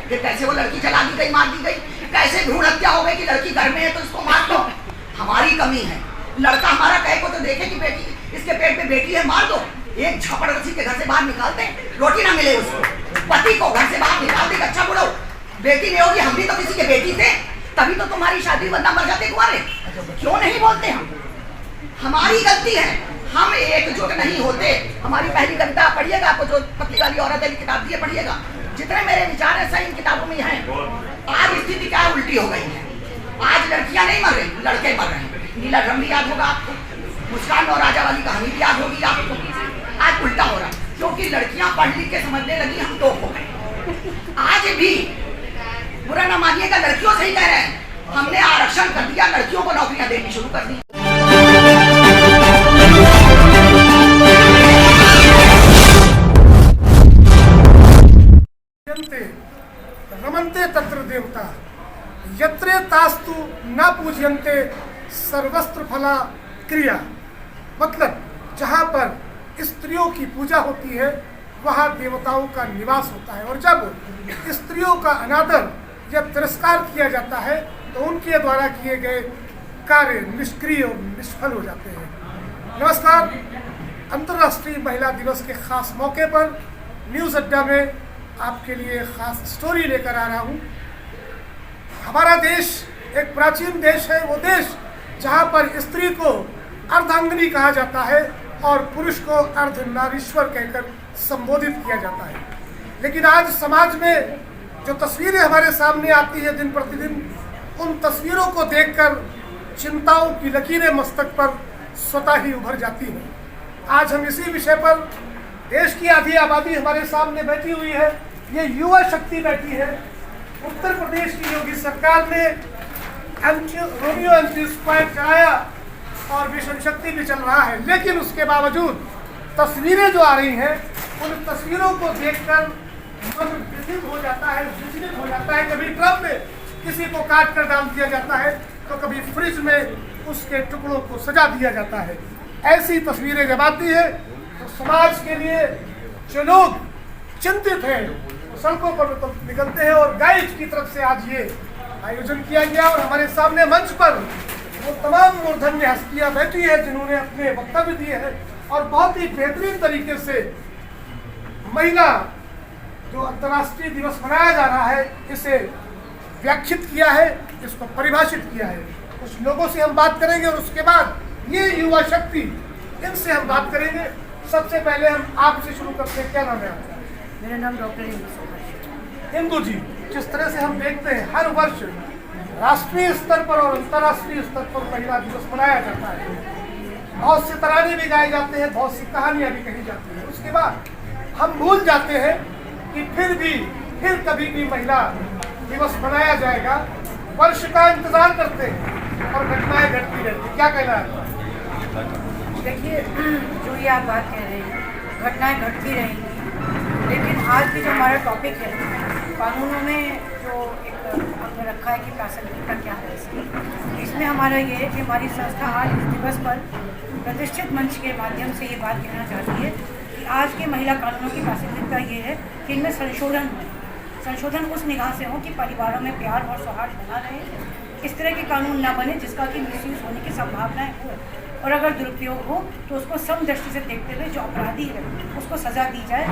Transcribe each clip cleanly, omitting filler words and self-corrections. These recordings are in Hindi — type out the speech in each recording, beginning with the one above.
कि कैसे वो लड़की जला दी गई, मार दी गई, कैसे भ्रूण हत्या हो गई कि लड़की घर में है तो इसको मार दो। हमारी कमी है। लड़का हमारा कहे को तो देखे कि बेटी इसके पेट में बेटी है, मार दो। एक झपड़ रस्सी के घर से बाहर निकालते, रोटी ना मिले उसको, पति को घर से बाहर निकाल दे, अच्छा बुढ़ो बेटी नहीं होगी, हम भी तो किसी के बेटी थे, तभी तो तुम्हारी शादी बंदा मर जाते कुंवारे। क्यों नहीं बोलते हम? हमारी गलती है, हम एकजुट नहीं होते। हमारी पहली कविता पढ़िएगा, आपको जो पतली वाली औरत है किताब दिए पढ़िएगा, जितने मेरे विचार है सही इन किताबों में हैं। आज स्थिति क्या उल्टी हो गई है। आज लड़कियां नहीं मर रही, लड़के मर रहे हैं। नीला ड्रम भी याद होगा आपको, मुस्कान और राजा वाली कहानी भी याद होगी आपको। आज उल्टा हो रहा क्योंकि लड़कियां पढ़ लिख के समझने लगी हम तो हो गए। आज भी बुरा ना मानिएगा, लड़कियों से ही कह रहे हैं, हमने आरक्षण कर दिया, लड़कियों को नौकरियां देनी शुरू कर दी। रमन्ते तत्र देवता यत्रे तास्तु न पूज्यन्ते सर्वस्त्र फला क्रिया। मतलब जहाँ पर स्त्रियों की पूजा होती है वहाँ देवताओं का निवास होता है, और जब स्त्रियों का अनादर या तिरस्कार किया जाता है तो उनके द्वारा किए गए कार्य निष्क्रिय और निष्फल हो जाते हैं। नमस्कार, अंतर्राष्ट्रीय महिला दिवस के खास मौके पर न्यूज़ अड्डा में आपके लिए खास स्टोरी लेकर आ रहा हूँ। हमारा देश एक प्राचीन देश है, वो देश जहाँ पर स्त्री को अर्धांगिनी कहा जाता है और पुरुष को अर्धनारीश्वर कहकर संबोधित किया जाता है। लेकिन आज समाज में जो तस्वीरें हमारे सामने आती है दिन प्रतिदिन, उन तस्वीरों को देखकर चिंताओं की लकीरें मस्तक पर स्वतः ही उभर जाती हैं। आज हम इसी विषय पर, देश की आधी आबादी हमारे सामने बैठी हुई है, ये युवा शक्ति बैठी है। उत्तर प्रदेश की योगी सरकार ने रोमियो एंड जूलियट चलाया और मिशन शक्ति भी चल रहा है, लेकिन उसके बावजूद तस्वीरें जो आ रही हैं उन तस्वीरों को देखकर मन विचलित हो जाता है, विचलित हो जाता है। कभी ट्रक में किसी को काट कर डाल दिया जाता है तो कभी फ्रिज में उसके टुकड़ों को सजा दिया जाता है। ऐसी तस्वीरें जब आती है तो समाज के लिए जो लोग चिंतित हैं वो सड़कों पर तो निकलते हैं, और गाइड की तरफ से आज ये आयोजन किया गया और हमारे सामने मंच पर वो तमाम मूर्धन्य हस्तियां बैठी है जिन्होंने अपने वक्तव्य दिए हैं और बहुत ही बेहतरीन तरीके से महिला जो अंतर्राष्ट्रीय दिवस मनाया जा रहा है इसे व्याख्यात किया है, इसको परिभाषित किया है। कुछ लोगों से हम बात करेंगे और उसके बाद ये युवा शक्ति, इनसे हम बात करेंगे। सबसे पहले हम आपसे शुरू करते हैं, क्या नाम है आपका? मेरा नाम डॉक्टर इंदु। इंदु जी, जिस तरह से हम देखते हैं हर वर्ष राष्ट्रीय स्तर पर और अंतर्राष्ट्रीय स्तर पर महिला दिवस मनाया जाता है, बहुत से तराने भी गाए जाते हैं, बहुत सी कहानियां भी कही जाती हैं। उसके बाद हम भूल जाते हैं कि फिर कभी भी महिला दिवस मनाया जाएगा। वर्ष का इंतजार करते हैं और घटनाएं घटती रहती। क्या कहना है? देखिए, जो ये आप बात कह रहे हैं, घटनाएं घटती रहेंगी, लेकिन आज भी जो हमारा टॉपिक है, कानूनों में जो एक हमने रखा है कि प्रासंगिकता क्या है इसमें हमारा ये है कि हमारी संस्था आज इस दिवस पर प्रतिष्ठित मंच के माध्यम से ये बात कहना चाहती है कि आज के महिला कानूनों की प्रासंगिकता ये है कि इनमें संशोधन उस निगाह से हो कि परिवारों में प्यार और सौहार्द बना रहे, इस तरह के कानून ना बने जिसका कि मिसयूज होने की संभावनाएं हो, और अगर दुरुपयोग हो तो उसको समदृष्टि से देखते हुए जो अपराधी है उसको सज़ा दी जाए,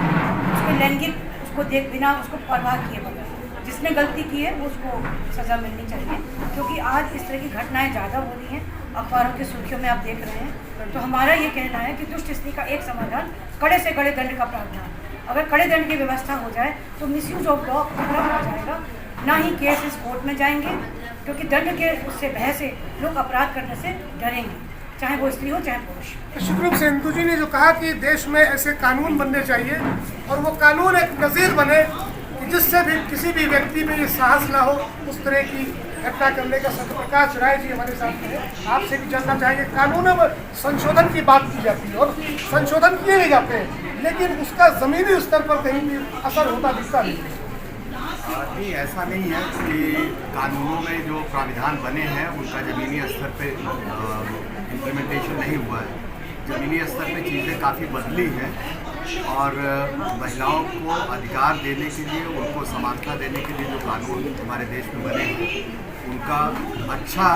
उसको लैंगिक उसको देख बिना उसको परवाह किए बगैर जिसने गलती की है वो उसको सज़ा मिलनी चाहिए। क्योंकि आज इस तरह की घटनाएं ज़्यादा हो रही हैं, अखबारों की सुर्खियों में आप देख रहे हैं। तो हमारा ये कहना है कि दुष्ट स्त्री का एक समाधान कड़े से कड़े दंड का प्रावधान। अगर कड़े दंड की व्यवस्था हो जाए तो मिसयूज ऑफ लॉ खत्म हो जाएगा, ना ही केस इस कोर्ट में जाएंगे, क्योंकि दंड के उससे भय से लोग अपराध करने से डरेंगे, चाहे वो स्त्री हो चाहे पुरुष। निश्चित रूप से इंदु जी ने जो कहा कि देश में ऐसे कानून बनने चाहिए और वो कानून एक नज़ीर बने कि जिससे भी किसी भी व्यक्ति में ये साहस ना हो उस तरह की घटना करने का। सत्यप्रकाश राय जी हमारे साथ हैं, आपसे भी जानना चाहेंगे, कानूनों में संशोधन की बात की जाती है और संशोधन किए भी जाते हैं, लेकिन उसका ज़मीनी स्तर पर कहीं भी असर होता दिखता नहीं। नहीं, ऐसा नहीं है कि कानूनों में जो प्राविधान बने हैं उनका ज़मीनी स्तर पे इम्प्लीमेंटेशन नहीं हुआ है। ज़मीनी स्तर पे चीज़ें काफ़ी बदली हैं और महिलाओं को अधिकार देने के लिए, उनको समानता देने के लिए जो कानून हमारे देश में बने हैं उनका अच्छा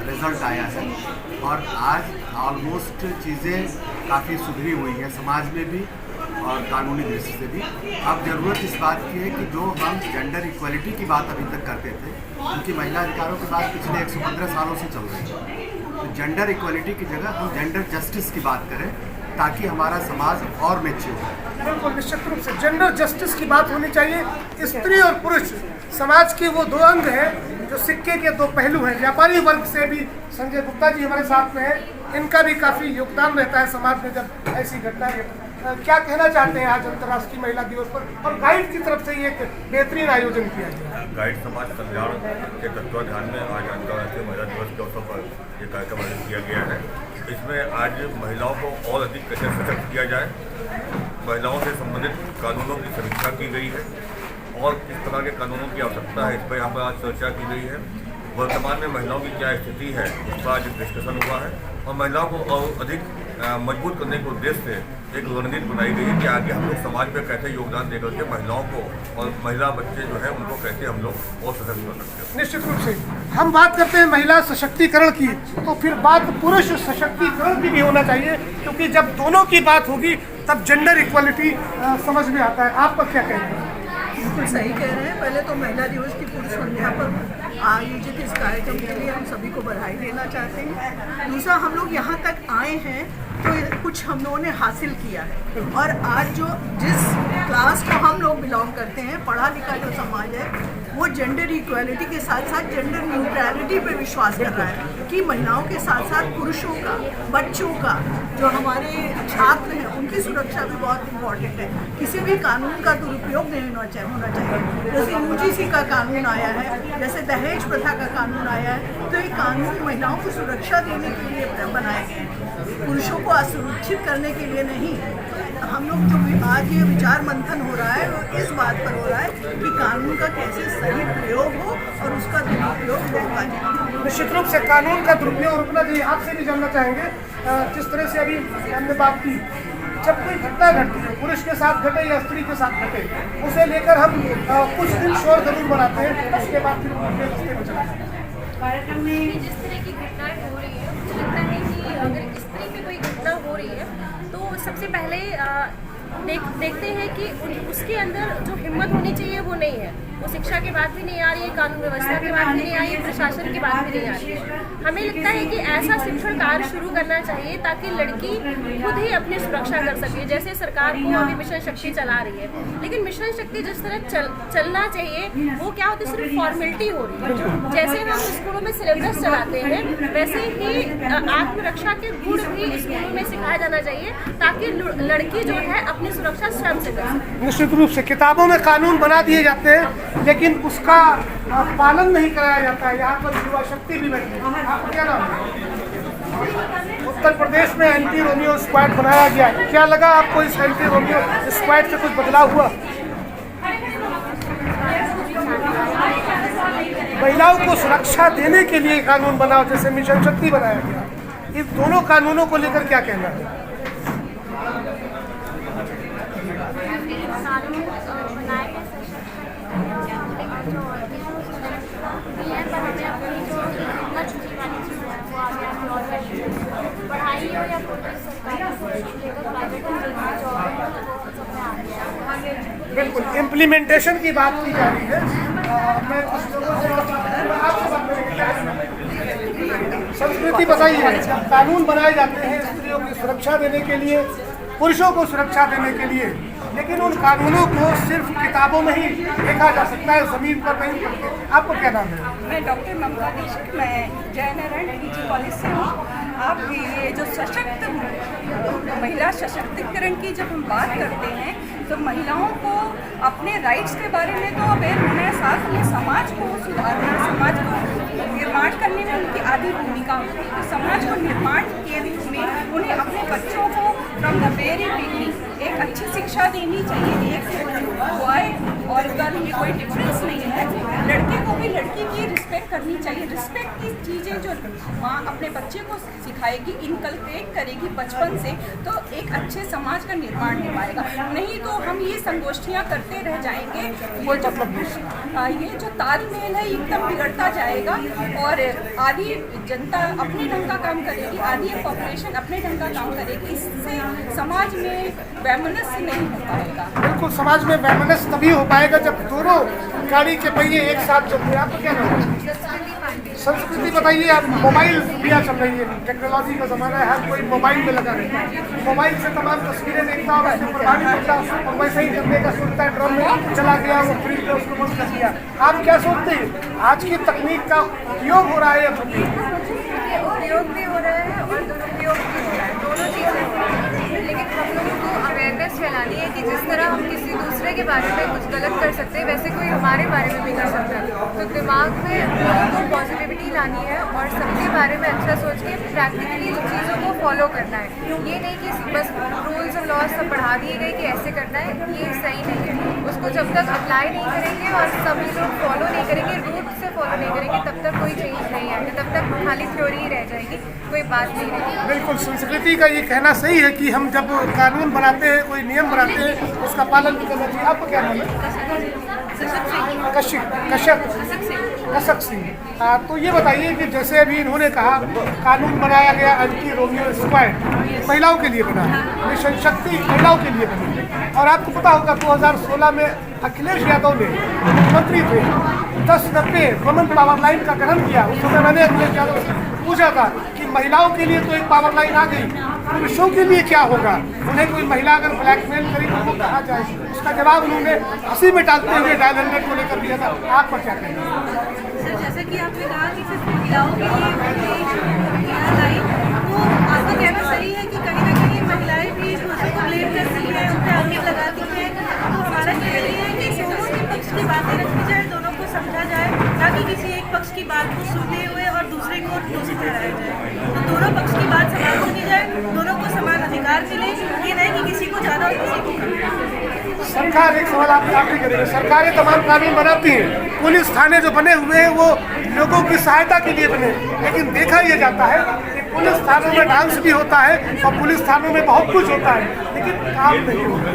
रिजल्ट आया है। और आज ऑलमोस्ट चीज़ें काफ़ी सुधरी हुई हैं समाज में भी और कानूनी दृष्टि से भी। अब ज़रूरत इस बात की है कि जो हम जेंडर इक्वलिटी की बात अभी तक करते थे, क्योंकि महिला अधिकारों की बात पिछले 115 सालों से चल रही है, तो जेंडर इक्वलिटी की जगह हम जेंडर जस्टिस की बात करें ताकि हमारा समाज और मैच्योर हो। बिल्कुल निश्चित रूप से जेंडर जस्टिस की बात होनी चाहिए। स्त्री और पुरुष समाज के वो दो अंग हैं जो सिक्के के दो पहलू हैं। व्यापारी वर्ग से भी संजय गुप्ता जी हमारे साथ में हैं, इनका भी काफ़ी योगदान रहता है समाज में जब ऐसी घटनाएं। क्या कहना चाहते हैं आज अंतर्राष्ट्रीय महिला दिवस पर, और गाइड की तरफ से ये एक बेहतरीन आयोजन किया गया। गाइड समाज कल्याण के तत्वाधान में आज अंतर्राष्ट्रीय महिला दिवस के अवसर पर ये कार्यक्रम आयोजित किया गया है। इसमें आज महिलाओं को और अधिक कैसे सशक्त किया जाए, महिलाओं से संबंधित कानूनों की समीक्षा की गई है और किस तरह के कानूनों की आवश्यकता है, इस पर यहाँ पर आज चर्चा की गई है। वर्तमान में महिलाओं की क्या स्थिति है उस पर आज डिस्कशन हुआ है और महिलाओं को और अधिक मजबूत करने के उद्देश्य से एक रणनीति बनाई गई है कि आगे हम लोग समाज में कैसे योगदान देकर के महिलाओं को और महिला बच्चे जो है उनको कैसे हम लोग और सशक्त कर सकते हैं। निश्चित रूप से हम बात करते हैं महिला सशक्तिकरण की, तो फिर बात पुरुष सशक्तिकरण की भी होना चाहिए, क्योंकि जब दोनों की बात होगी तब जेंडर इक्वालिटी समझ में आता है। आपका क्या कहना है? बिल्कुल सही कह रहे हैं। पहले तो महिला दिवस की पूर्व संध्या पर आयोजित इस कार्यक्रम के लिए हम सभी को बधाई देना चाहते हैं। दूसरा, हम लोग यहाँ तक आए हैं तो कुछ हम लोगों ने हासिल किया है, और आज जो जिस क्लास को हम लोग बिलोंग करते हैं, पढ़ा लिखा जो समाज है, वो जेंडर इक्वालिटी के साथ साथ जेंडर न्यूट्रलिटी पे विश्वास कर रहा है कि महिलाओं के साथ साथ पुरुषों का, बच्चों का, जो हमारे छात्र हैं उनकी सुरक्षा भी बहुत इम्पोर्टेंट है। किसी भी कानून का दुरुपयोग नहीं होना चाहिए। जैसे UGC का कानून आया है, जैसे दहेज प्रथा का कानून आया है, तो ये कानून महिलाओं को सुरक्षा देने के लिए बनाए गए हैं, पुरुषों को असुरक्षित करने के लिए नहीं। हम लोग जो आज ये विचार मंथन हो रहा है वो इस बात पर हो रहा है कि कानून का कैसे सही प्रयोग हो और उसका दुरुपयोग रोका जाए। निश्चित रूप से कानून का दुरुपयोग रोकना चाहिए। आपसे भी जानना चाहेंगे, जिस तरह से अभी हमने बात की, जब कोई घटना घटती है, पुरुष के साथ घटे या स्त्री के साथ घटे, उसे लेकर हम कुछ दिन शोर जरूर बनाते हैं, उसके बाद फिर अपने रास्ते में चलते हैं। कार्यक्रम में जिस तरह की घटनाएं हो रही है, मुझे लगता है कि अगर स्त्री पे कोई घटना हो रही है तो सबसे पहले देखते हैं कि उसके अंदर जो हिम्मत होनी चाहिए वो नहीं है। वो शिक्षा के बाद भी नहीं आ रही है, कानून व्यवस्था के बाद भी नहीं आई है, प्रशासन के बाद भी नहीं आ रही है। हमें लगता है कि ऐसा शिक्षण कार्य शुरू करना चाहिए ताकि लड़की खुद ही अपनी सुरक्षा कर सके। जैसे सरकार को अभी मिशन शक्ति चला रही है, लेकिन मिशन शक्ति जिस तरह चलना चाहिए वो क्या होती है, सिर्फ फॉर्मेलिटी हो रही है। जैसे हम स्कूलों में सिलेबस चलाते हैं वैसे ही आत्मरक्षा के गुण भी स्कूलों में सिखाया जाना चाहिए ताकि लड़की जो है अपनी सुरक्षा स्वयं से कर सके। निश्चित रूप से किताबों में कानून बना दिए जाते हैं लेकिन उसका पालन नहीं कराया जाता है। यहाँ पर युवा शक्ति भी बैठी है। आपका क्या नाम है? उत्तर प्रदेश में एंटी रोमियो स्क्वाड बनाया गया है, क्या लगा आपको इस एंटी रोमियो स्क्वाड से कुछ बदलाव हुआ? महिलाओं को सुरक्षा देने के लिए कानून बनाओ, जैसे मिशन शक्ति बनाया गया। इन दोनों कानूनों को लेकर क्या कहना है? पढ़ाई हो या बिल्कुल इम्प्लीमेंटेशन की बात की जा रही है। मैं कुछ लोगों से आपसे बात करेंगे। संस्कृति बताइए, कानून बनाए जाते हैं स्त्रियों की सुरक्षा देने के लिए, पुरुषों को सुरक्षा देने के लिए, लेकिन उन कानूनों को सिर्फ किताबों में ही देखा जा सकता है, जमीन पर नहीं पड़ते। आपको क्या नाम है? मैं डॉक्टर ममता दीक्षित, मैं जयनारायण PG कॉलेज से हूँ। आप ये जो सशक्त महिला सशक्तिकरण की जब हम बात करते हैं तो महिलाओं को अपने राइट्स के बारे में तो अवेयर होना है, साथ में समाज को सुधारना, समाज को निर्माण करने में उनकी आधी भूमिका होती है। तो समाज को निर्माण के रूप में उन्हें अपने बच्चों को फ्रॉम द वेरी बिगनिंग एक अच्छी शिक्षा देनी चाहिए। एक से बॉय और गर्ल में कोई डिफरेंस नहीं है। लड़के को भी लड़की की रिस्पेक्ट करनी चाहिए। रिस्पेक्ट की चीज़ें जो माँ अपने बच्चे को सिखाएगी, इनकलकेट करेगी बचपन से, तो एक अच्छे समाज का निर्माण हो पाएगा। नहीं तो हम ये संगोष्ठियाँ करते रह जाएंगे, ये जो तालमेल है एकदम बिगड़ता जाएगा और आधी जनता अपने ढंग का काम करेगी, आधी पॉपुलेशन अपने ढंग का काम करेगी। इससे समाज में वैमनस्य नहीं हो पाएगा। बिल्कुल, समाज में वैमनस्य तभी हो पाएगा जब दोनों गाड़ी के पहिए एक साथ चलते हैं। आपको क्या नाम है? संस्कृति बताइए। आप मोबाइल दुनिया चल रही है, टेक्नोलॉजी का ज़माना है, हर कोई मोबाइल में लगा रहता है, मोबाइल से तमाम तस्वीरें देखता और उससे प्रभावित होता और वैसे ही करने का सोचता है, ड्रम में चला गया, वो फ्रिज में उसको बंद कर दिया। आप क्या सोचते हैं, आज की तकनीक का उपयोग हो रहा है या उपयोग भी हो रहा है और दुरुपयोग भी हो रहा है, दोनों चीज़ें हो रही हैं। लेकिन हम लोगों को अवेयरनेस फैलानी है कि जिस तरह हम किसी दूसरे के बारे में कुछ गलत कर सकते हैं, वैसे कोई हमारे बारे में भी कर सकता है। तो दिमाग में लोगों को पॉजिटिविटी लानी है और सबके बारे में अच्छा सोच के प्रैक्टिकली उन चीज़ों को फॉलो करना है। ये नहीं कि बस रूल्स और लॉज सब बढ़ा दिए गए कि ऐसे करना है, ये सही नहीं है। उसको जब तक अप्लाई नहीं करेंगे और सभी लोग फॉलो नहीं करेंगे, रूट से फॉलो नहीं करेंगे, तब तक कोई चेंज नहीं आएगा, तब तक खाली थ्योरी ही रह जाएगी, कोई बात नहीं रहेगी। बिल्कुल, संस्कृति का ये कहना सही है कि हम जब कानून बनाते हैं, कोई नियम बनाते हैं, उसका पालन भी करना चाहिए। आपको क्या नाम है? कशक सिंह। तो ये बताइए कि जैसे अभी इन्होंने कहा कानून बनाया गया एंटी रोमियो स्क्वाड, महिलाओं के लिए बना, मिशन शक्ति महिलाओं के लिए बनी। और आपको पता होगा 2016 में अखिलेश यादव ने मुख्यमंत्री थे 1090 वुमेन पावर लाइन का गठन किया। उस समय मैंने अखिलेश यादव से पूछा था कि महिलाओं के लिए तो एक पावर लाइन आ गई, पुरुषों के लिए क्या होगा, उन्हें कोई महिला अगर ब्लैकमेल करेगी तो वो कहा जाए। उसका जवाब उन्होंने हंसी में डालते हुए डायल 100 को लेकर दिया था। आप पर क्या कहेंगे? सर, जैसे कि आपने कहा कि सिर्फ महिलाओं के लिए लाइन, तो आपका कहना सही है कि कहीं ना कहीं महिलाएं भी पुरुषों को ब्लेम करती हैं, उन पर आरोप लगाती हैं। तो हमारा कहना ये है कि दोनों के पक्ष की बातें रखी जाए, दोनों को समझा जाए, ताकि किसी एक पक्ष की बात को सुनते हुए और दूसरे को दोषी ठहराया जाए। तो दोनों पक्ष की बात समान सुनी जाए, दोनों को समान अधिकार मिले, ये नहीं कि किसी को ज़्यादा और किसी को कम। सरकार, एक सवाल आप भी करेंगे, सरकारें तमाम कानून बनाती हैं, पुलिस थाने जो बने हुए हैं वो लोगों की सहायता के लिए बने, लेकिन देखा यह जाता है कि पुलिस थानों में डांस भी होता है और पुलिस थानों में बहुत कुछ होता है, लेकिन काम नहीं होता।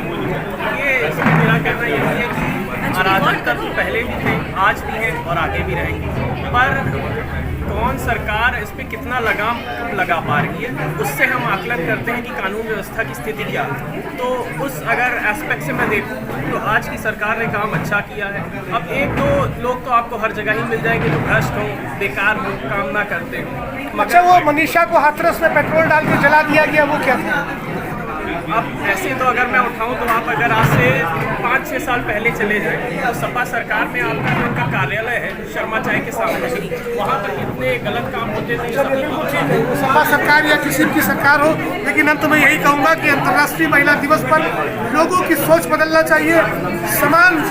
ये मेरा कहना यही है कि अराजकता तो पहले भी थे, आज भी है और आगे भी रहेगी, पर कौन सरकार इस पर कितना लगाम लगा पा रही है, उससे हम आकलन करते हैं कि कानून व्यवस्था की स्थिति क्या है। तो उस अगर एस्पेक्ट से मैं देखूं तो आज की सरकार ने काम अच्छा किया है। अब एक दो लोग तो आपको हर जगह ही मिल जाएंगे जो भ्रष्ट हों, बेकार हों, काम ना करते हों। अच्छा, वो मनीषा को हाथरस में पेट्रोल डाल के जला दिया गया, वो क्या था? अब ऐसे तो अगर मैं उठाऊं तो आप अगर आज से 5-6 साल पहले चले जाएं तो सपा सरकार में आपका जो उनका कार्यालय है शर्मा चाय के सामने, वहाँ पर इतने गलत काम होते थे। सपा सरकार या किसी की सरकार हो, लेकिन अंत में यही कहूँगा कि अंतर्राष्ट्रीय महिला दिवस पर लोगों की सोच बदलना चाहिए, समान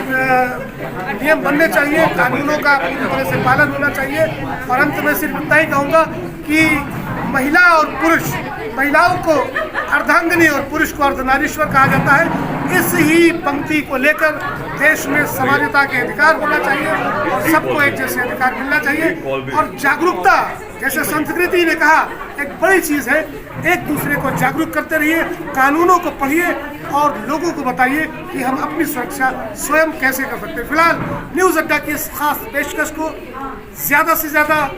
नियम बनने चाहिए, कानूनों का पूरी तरह से पालन होना चाहिए। और अंत में सिर्फ इतना ही कहूँगा कि महिला और पुरुष, महिलाओं को अर्धांगिनी और पुरुष को अर्धनारीश्वर कहा जाता है। इस ही पंक्ति को लेकर देश में समानता के अधिकार होना चाहिए और सबको एक जैसे अधिकार मिलना चाहिए। और जागरूकता, जैसे संस्कृति ने कहा, एक बड़ी चीज़ है। एक दूसरे को जागरूक करते रहिए, कानूनों को पढ़िए और लोगों को बताइए कि हम अपनी सुरक्षा स्वयं कैसे कर सकते हैं। फिलहाल न्यूज़ अड्डा की इस खास पेशकश को ज़्यादा से ज़्यादा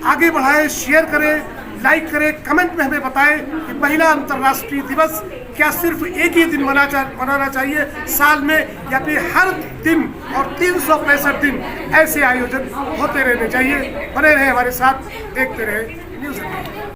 आगे बढ़ाएं, शेयर करें, लाइक करें, कमेंट में हमें बताएं कि महिला अंतर्राष्ट्रीय दिवस क्या सिर्फ एक ही दिन मनाना चाहिए साल में, या फिर हर दिन और 365 दिन ऐसे आयोजन होते रहने चाहिए। बने रहे हमारे साथ, देखते रहे न्यूज़।